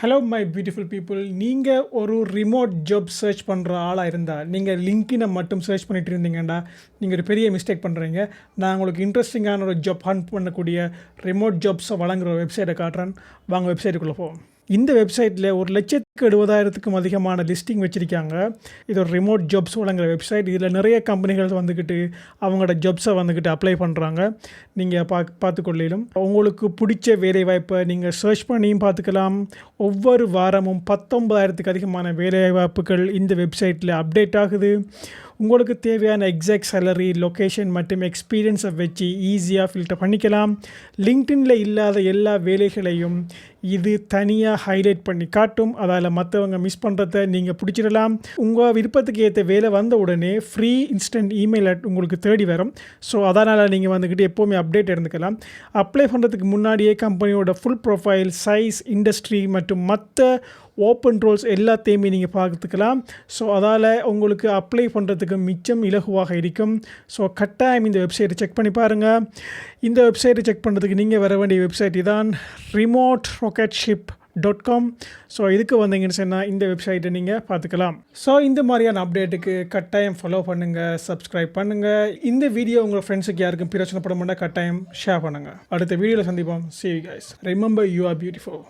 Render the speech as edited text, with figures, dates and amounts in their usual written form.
Hello my beautiful people. நீங்கள் ஒரு remote job search பண்ணுற ஆளாக இருந்தால், நீங்கள் லிங்க்டினை மட்டும் சர்ச் பண்ணிட்டு இருந்தீங்கன்னா நீங்கள் ஒரு பெரிய மிஸ்டேக் பண்ணுறீங்க. நான் உங்களுக்கு இன்ட்ரெஸ்டிங்கான ஒரு ஜாப் ஹண்ட் பண்ணக்கூடிய ரிமோட் ஜாப்ஸை வழங்குகிற வெப்சைட்டை காட்டுறேன். வாங்க வெப்சைட்டுக்குள்ளே போவோம். இந்த வெப்சைட்டில் 1,70,000க்கும் அதிகமான லிஸ்டிங் வச்சுருக்காங்க. இது ஒரு ரிமோட் ஜாப்ஸ் வழங்குகிற வெப்சைட். இதில் நிறைய கம்பெனிகள் வந்துக்கிட்டு அவங்களோட ஜாப்ஸை வந்துக்கிட்டு அப்ளை பண்ணுறாங்க. நீங்கள் பார்த்துக்கொள்ளிலும் உங்களுக்கு பிடிச்ச வேலைவாய்ப்பை நீங்கள் சர்ச் பண்ணியும் பார்த்துக்கலாம். ஒவ்வொரு வாரமும் 19,000க்கு அதிகமான வேலைவாய்ப்புகள் இந்த வெப்சைட்டில் அப்டேட் ஆகுது. உங்களுக்கு தேவையான எக்ஸாக்ட் சேலரி, லொக்கேஷன் மற்றும் எக்ஸ்பீரியன்ஸை வச்சு ஈஸியாக ஃபில்டர் பண்ணிக்கலாம். லிங்க்டின்ல இல்லாத எல்லா வேலைகளையும் இது தனியாக ஹைலைட் பண்ணி காட்டும். அதால் மற்றவங்க மிஸ் பண்ணுறத நீங்கள் பிடிச்சிடலாம். உங்கள் விருப்பத்துக்கு ஏற்ற வேலை வந்த உடனே ஃப்ரீ இன்ஸ்டன்ட் இமெயில் உங்களுக்கு தேடி வரும். ஸோ அதனால் நீங்கள் வந்துக்கிட்டு எப்போவுமே அப்டேட் இருந்துக்கலாம். அப்ளை பண்ணுறதுக்கு முன்னாடியே கம்பெனியோட ஃபுல் ப்ரொஃபைல், சைஸ், இண்டஸ்ட்ரி மற்றும் மற்ற ஓப்பன் ரோல்ஸ் எல்லாத்தையுமே நீங்கள் பார்த்துக்கலாம். ஸோ அதால் உங்களுக்கு அப்ளை பண்ணுறதுக்கு மிச்சம் இலகுவாக இருக்கும். ஸோ கட்டாயம் இந்த வெப்சைட்டை செக் பண்ணி பாருங்கள். இந்த வெப்சைட்டை செக் பண்ணுறதுக்கு நீங்கள் வர வேண்டிய வெப்சைட் தான் remoterocketship.com. ஸோ இதுக்கு வந்தீங்கன்னு சொன்னால் இந்த வெப்சைட்டை நீங்கள் பார்த்துக்கலாம். ஸோ இந்த மாதிரியான அப்டேட்டுக்கு கட்டாயம் ஃபாலோ பண்ணுங்கள், சப்ஸ்கிரைப் பண்ணுங்கள். இந்த வீடியோ உங்கள் ஃப்ரெண்ட்ஸுக்கு யாருக்கும் பிரச்சனைப்பட மாட்டால் கட்டாயம் ஷேர் பண்ணுங்கள். அடுத்த வீடியோவில் சந்திப்போம். See you guys. Remember, you are beautiful.